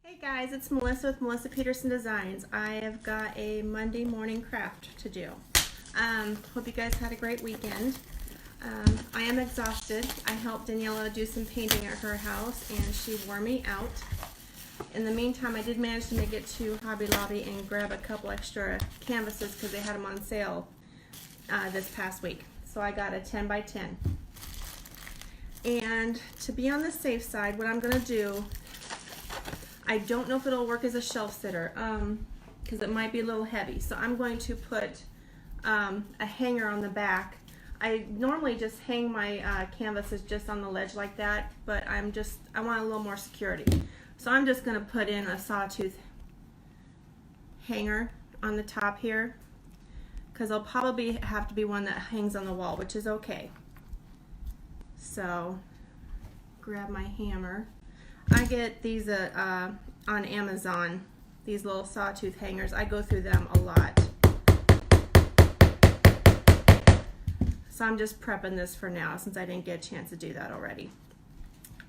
Hey guys, it's Melissa with Melissa Peterson Designs. I have got a Monday morning craft to do. Hope you guys had a great weekend. I am exhausted. I helped Daniela do some painting at her house and she wore me out. In the meantime, I did manage to make it to Hobby Lobby and grab a couple extra canvases because they had them on sale this past week. So I got a 10 by 10. And to be on the safe side, what I'm going to do, I don't know if it'll work as a shelf sitter because it might be a little heavy. So I'm going to put a hanger on the back. I normally just hang my canvases just on the ledge like that, but I want a little more security. So I'm just going to put in a sawtooth hanger on the top here because it'll probably have to be one that hangs on the wall, which is okay. So grab my hammer. I get these on Amazon, these little sawtooth hangers. I go through them a lot. So I'm just prepping this for now since I didn't get a chance to do that already.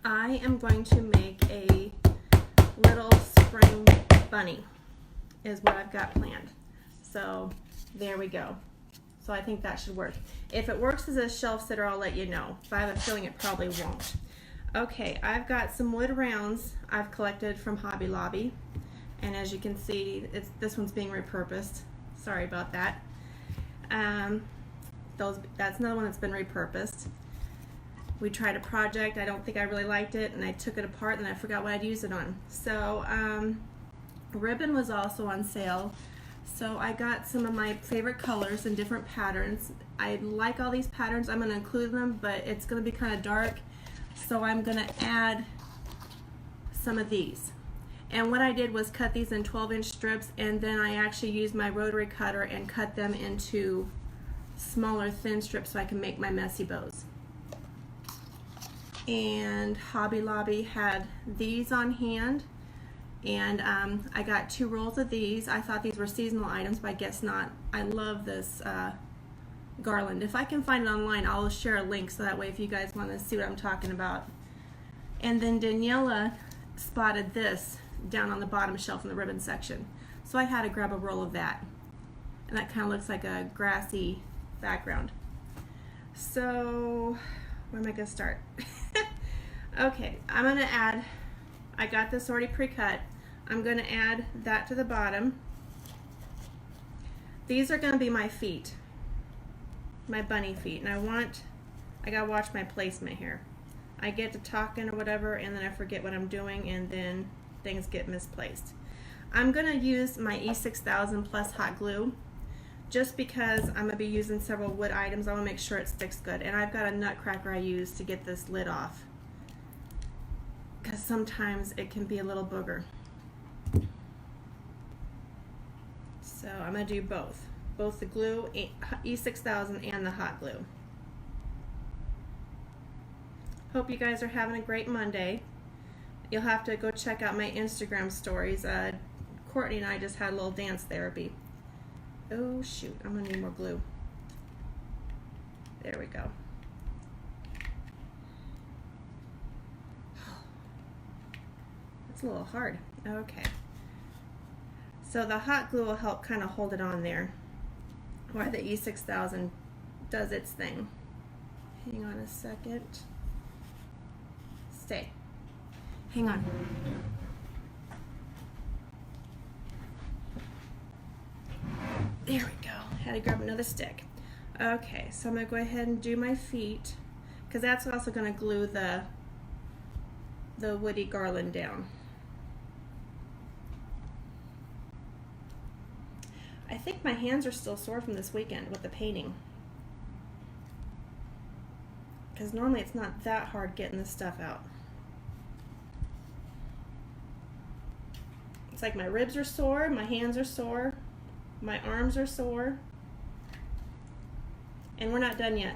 I am going to make a little spring bunny is what I've got planned. So there we go. So I think that should work. If it works as a shelf sitter, I'll let you know, but I have a feeling it probably won't. Okay, I've got some wood rounds I've collected from Hobby Lobby, and as you can see, this one's being repurposed. Sorry about that. That's another one that's been repurposed. We tried a project, I don't think I really liked it, and I took it apart and I forgot what I'd use it on. So ribbon was also on sale, so I got some of my favorite colors and different patterns. I like all these patterns. I'm going to include them, but it's going to be kind of dark. So I'm going to add some of these. And what I did was cut these in 12-inch strips, and then I actually used my rotary cutter and cut them into smaller thin strips so I can make my messy bows. And Hobby Lobby had these on hand, and I got 2 rolls of these. I thought these were seasonal items, but I guess not. I love this garland. If I can find it online, I'll share a link so that way if you guys want to see what I'm talking about. And then Daniela spotted this down on the bottom shelf in the ribbon section, so I had to grab a roll of that, and that kind of looks like a grassy background. So where am I going to start? Okay, I'm going to add, I got this already pre-cut, I'm going to add that to the bottom. These are going to be my feet, my bunny feet, and I gotta watch my placement here. I get to talking or whatever and then I forget what I'm doing and then things get misplaced. I'm gonna use my E6000 plus hot glue just because I'm gonna be using several wood items. I want to make sure it sticks good, and I've got a nutcracker I use to get this lid off because sometimes it can be a little booger. So I'm gonna do both the glue, E6000, and the hot glue. Hope you guys are having a great Monday. You'll have to go check out my Instagram stories. Courtney and I just had a little dance therapy. Oh shoot, I'm gonna need more glue. There we go. It's a little hard. Okay. So the hot glue will help kind of hold it on there while the E6000 does its thing. Hang on a second. Stay. Hang on. There we go. Had to grab another stick. Okay, so I'm going to go ahead and do my feet because that's also going to glue the woody garland down. I think my hands are still sore from this weekend with the painting, because normally it's not that hard getting this stuff out. It's like my ribs are sore, my hands are sore, my arms are sore, and we're not done yet.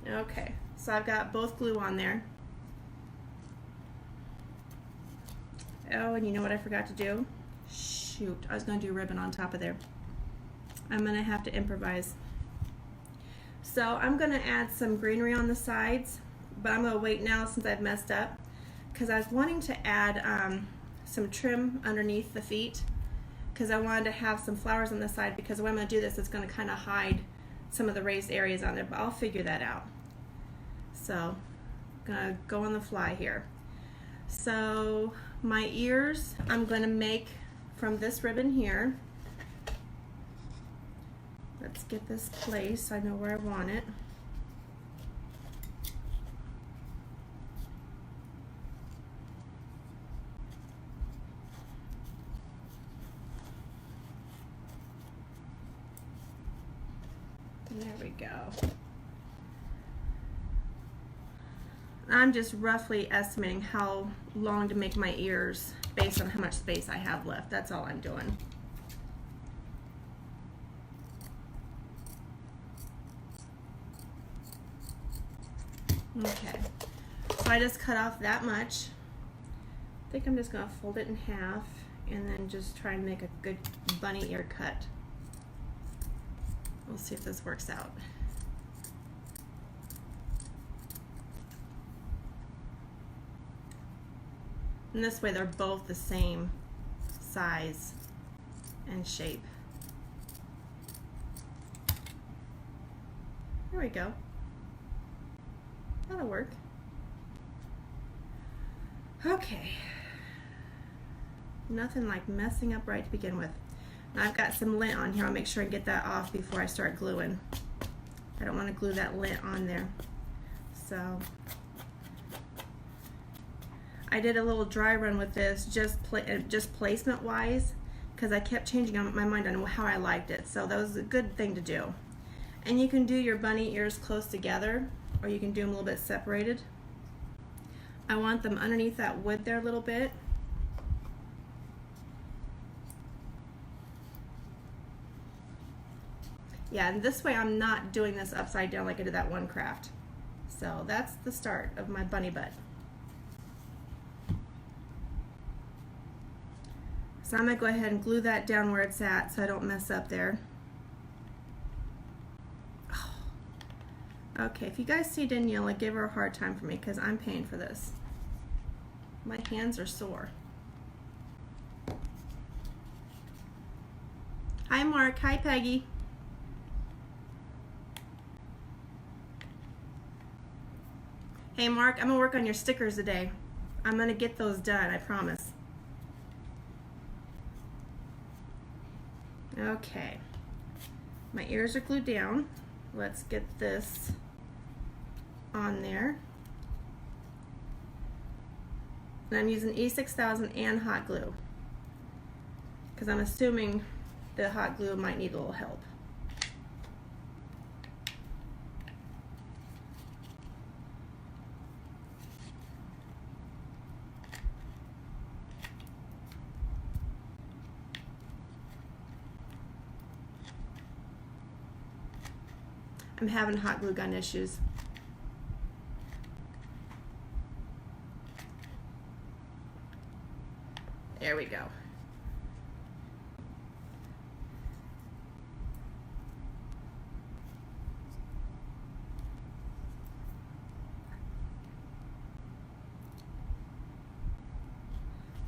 Okay, so I've got both glue on there. Oh, and you know what I forgot to do? Shoot, I was going to do ribbon on top of there. I'm going to have to improvise. So I'm going to add some greenery on the sides, but I'm going to wait now since I've messed up because I was wanting to add some trim underneath the feet, because I wanted to have some flowers on the side, because the way I'm going to do this, it's going to kind of hide some of the raised areas on there, but I'll figure that out. So I'm going to go on the fly here. So my ears I'm going to make from this ribbon here. Let's get this placed so I know where I want it. There we go. I'm just roughly estimating how long to make my ears based on how much space I have left. That's all I'm doing. Okay, so I just cut off that much. I think I'm just going to fold it in half and then just try and make a good bunny ear cut. We'll see if this works out. And this way they're both the same size and shape. There we go. That'll work. Okay. Nothing like messing up right to begin with. Now I've got some lint on here. I'll make sure I get that off before I start gluing. I don't want to glue that lint on there. So I did a little dry run with this, just placement wise, because I kept changing my mind on how I liked it. So that was a good thing to do. And you can do your bunny ears close together, or you can do them a little bit separated. I want them underneath that wood there a little bit. Yeah, and this way I'm not doing this upside down like I did that one craft. So that's the start of my bunny butt. So I'm going to go ahead and glue that down where it's at so I don't mess up there. Oh. Okay, if you guys see Daniela, give her a hard time for me because I'm paying for this. My hands are sore. Hi Mark, hi Peggy. Hey Mark, I'm gonna work on your stickers today. I'm gonna get those done, I promise. Okay, my ears are glued down. Let's get this on there. And I'm using E6000 and hot glue because I'm assuming the hot glue might need a little help. I'm having hot glue gun issues. There we go.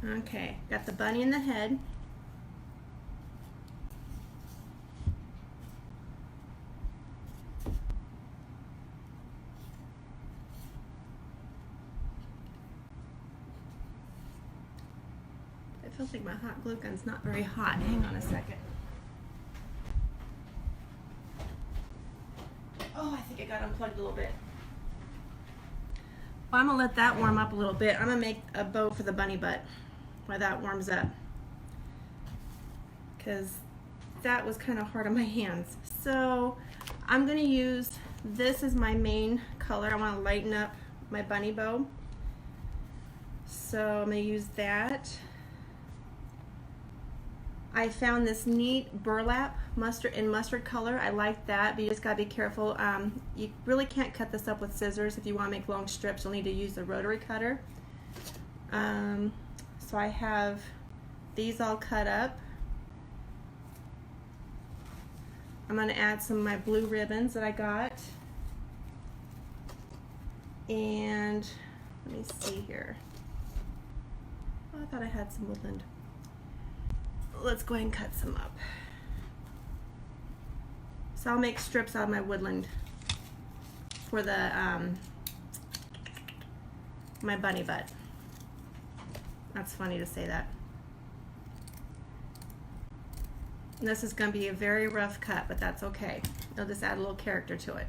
Okay, got the bunny in the head. I feel like my hot glue gun's not very hot. Hang on a second. Oh, I think it got unplugged a little bit. Well, I'm gonna let that warm up a little bit. I'm gonna make a bow for the bunny butt while that warms up, because that was kind of hard on my hands. So I'm gonna use this as my main color. I want to lighten up my bunny bow, so I'm gonna use that. I found this neat burlap mustard color. I like that, but you just gotta be careful. You really can't cut this up with scissors. If you want to make long strips, you'll need to use the rotary cutter. So I have these all cut up. I'm gonna add some of my blue ribbons that I got. And let me see here. Oh, I thought I had some woodland. Let's go ahead and cut some up. So I'll make strips out of my woodland for the my bunny butt. That's funny to say that. And this is going to be a very rough cut, but that's okay. I'll just add a little character to it.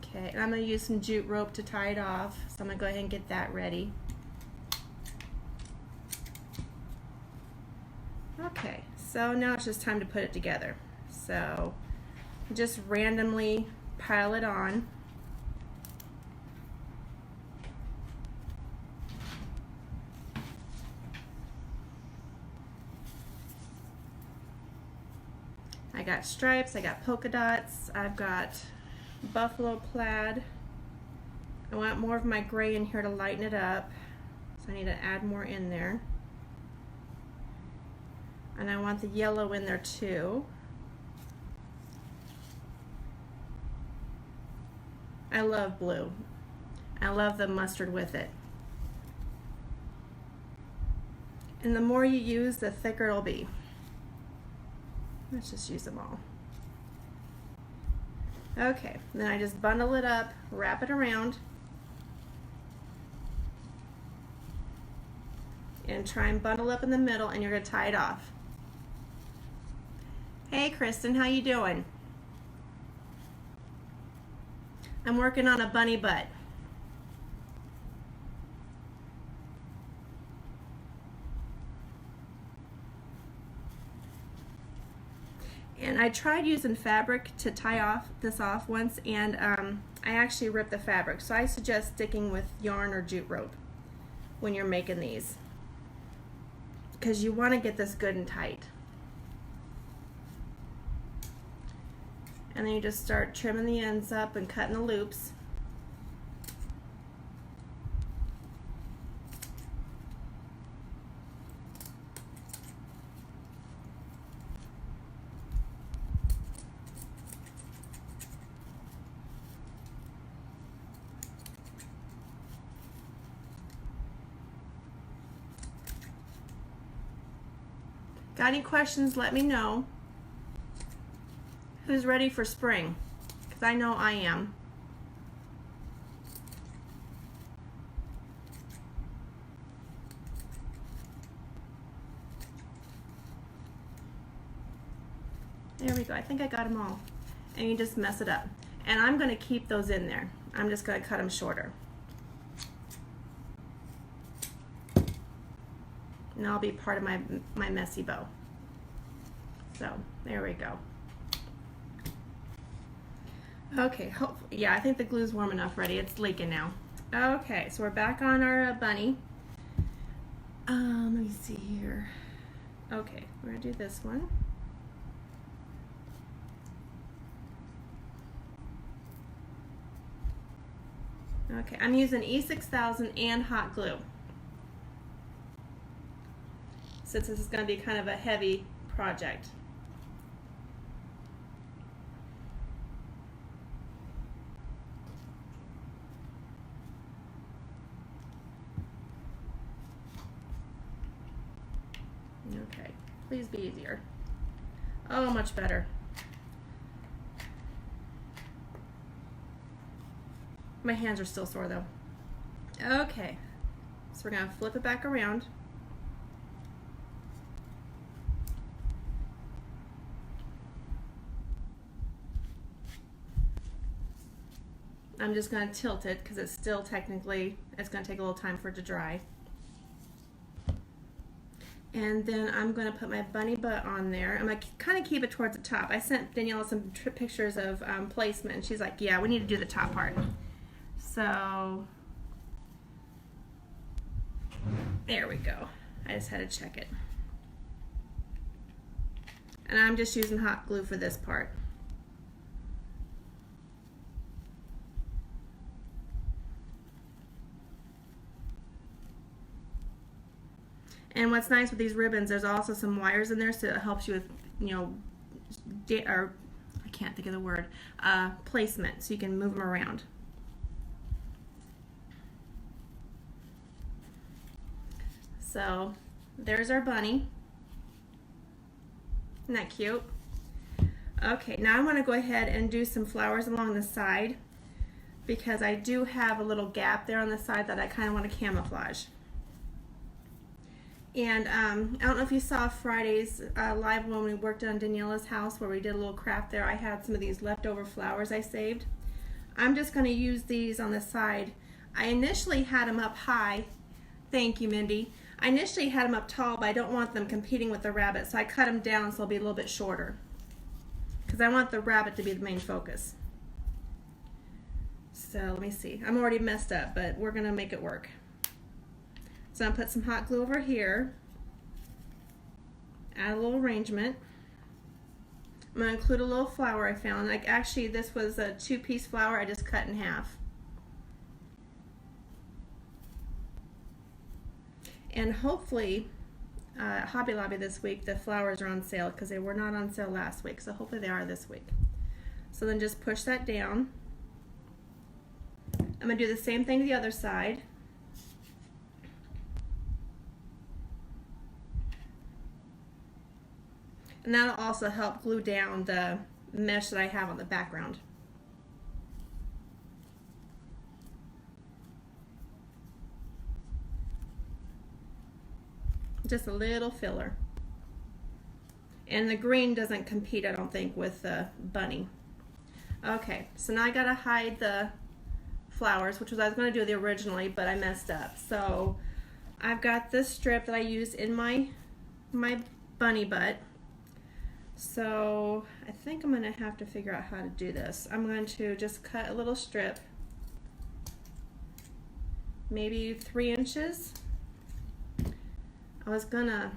Okay, and I'm going to use some jute rope to tie it off, so I'm going to go ahead and get that ready. Okay, so now it's just time to put it together. So just randomly pile it on. I got stripes, I got polka dots, I've got buffalo plaid. I want more of my gray in here to lighten it up, so I need to add more in there. And I want the yellow in there too. I love blue. I love the mustard with it. And the more you use, the thicker it'll be. Let's just use them all. Okay, then I just bundle it up, wrap it around, and try and bundle up in the middle, and you're going to tie it off. Hey Kristen, how you doing? I'm working on a bunny butt. And I tried using fabric to tie this off once, and I actually ripped the fabric. So I suggest sticking with yarn or jute rope when you're making these, because you want to get this good and tight. And then you just start trimming the ends up and cutting the loops. Got any questions, let me know. Who's ready for spring? Because I know I am. There we go. I think I got them all. And you just mess it up. And I'm going to keep those in there. I'm just going to cut them shorter. And that'll be part of my messy bow. So there we go. Okay, yeah, I think the glue's warm enough ready. It's leaking now. Okay, so we're back on our bunny. Let me see here. Okay, we're gonna do this one. Okay, I'm using E6000 and hot glue, since this is going to be kind of a heavy project. Okay, please be easier. Oh, much better. My hands are still sore though. Okay, so we're going to flip it back around. I'm just going to tilt it because it's still technically, it's going to take a little time for it to dry. And then I'm going to put my bunny butt on there. I'm going to kind of keep it towards the top. I sent Daniela some pictures of placement, and she's like, yeah, we need to do the top part. So there we go. I just had to check it. And I'm just using hot glue for this part. And what's nice with these ribbons, there's also some wires in there, so it helps you with, you know, I can't think of the word, placement, so you can move them around. So there's our bunny. Isn't that cute? Okay, now I want to go ahead and do some flowers along the side because I do have a little gap there on the side that I kind of want to camouflage. And I don't know if you saw Friday's live when we worked on Daniela's house where we did a little craft there. I had some of these leftover flowers I saved. I'm just going to use these on the side. I initially had them up high. Thank you, Mindy. I initially had them up tall, but I don't want them competing with the rabbit, so I cut them down so they'll be a little bit shorter because I want the rabbit to be the main focus. So let me see. I'm already messed up, but we're going to make it work. So I'm going to put some hot glue over here, add a little arrangement. I'm going to include a little flower I found. Like actually this was a 2-piece flower I just cut in half. And hopefully Hobby Lobby this week the flowers are on sale because they were not on sale last week, so hopefully they are this week. So then just push that down. I'm going to do the same thing to the other side. And that'll also help glue down the mesh that I have on the background. Just a little filler. And the green doesn't compete, I don't think, with the bunny. Okay, so now I gotta hide the flowers, which was I was gonna do originally, but I messed up. So I've got this strip that I used in my bunny butt. So I think I'm gonna have to figure out how to do this. I'm going to just cut a little strip, maybe 3 inches. I was gonna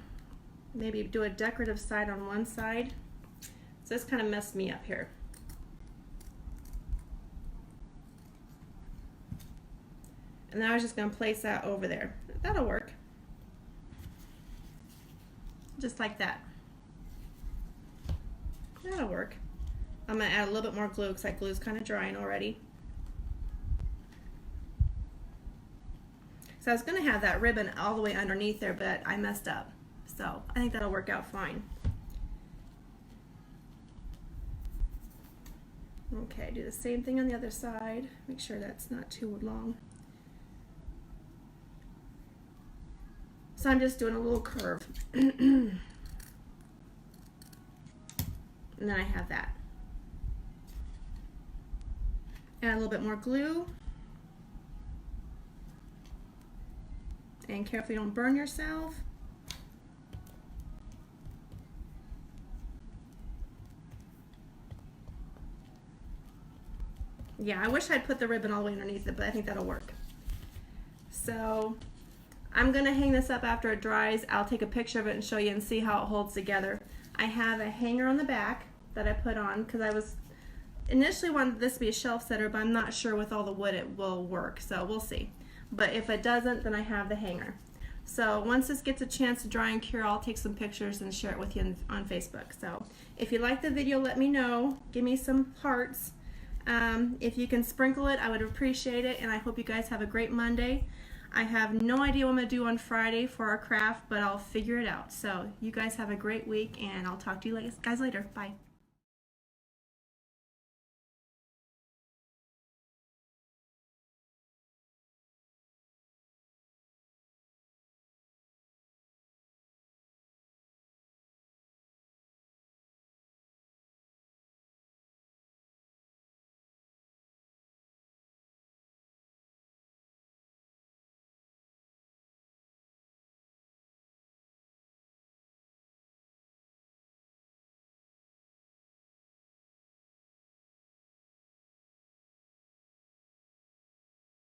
maybe do a decorative side on one side. So this kind of messed me up here. And then I was just gonna place that over there. That'll work. Just like that. That'll work. I'm gonna add a little bit more glue because that glue is kind of drying already. So I was gonna have that ribbon all the way underneath there, but I messed up. So I think that'll work out fine. Okay, do the same thing on the other side. Make sure that's not too long. So I'm just doing a little curve. And then I have that. Add a little bit more glue. And carefully don't burn yourself. Yeah, I wish I'd put the ribbon all the way underneath it, but I think that'll work. So I'm gonna hang this up after it dries. I'll take a picture of it and show you and see how it holds together. I have a hanger on the back that I put on because I was initially wanted this to be a shelf setter, but I'm not sure with all the wood it will work, so we'll see. But if it doesn't, then I have the hanger. So once this gets a chance to dry and cure, I'll take some pictures and share it with you on Facebook. So if you like the video, let me know. Give me some hearts. If you can sprinkle it, I would appreciate it, and I hope you guys have a great Monday. I have no idea what I'm going to do on Friday for our craft, but I'll figure it out. So you guys have a great week, and I'll talk to you guys later. Bye.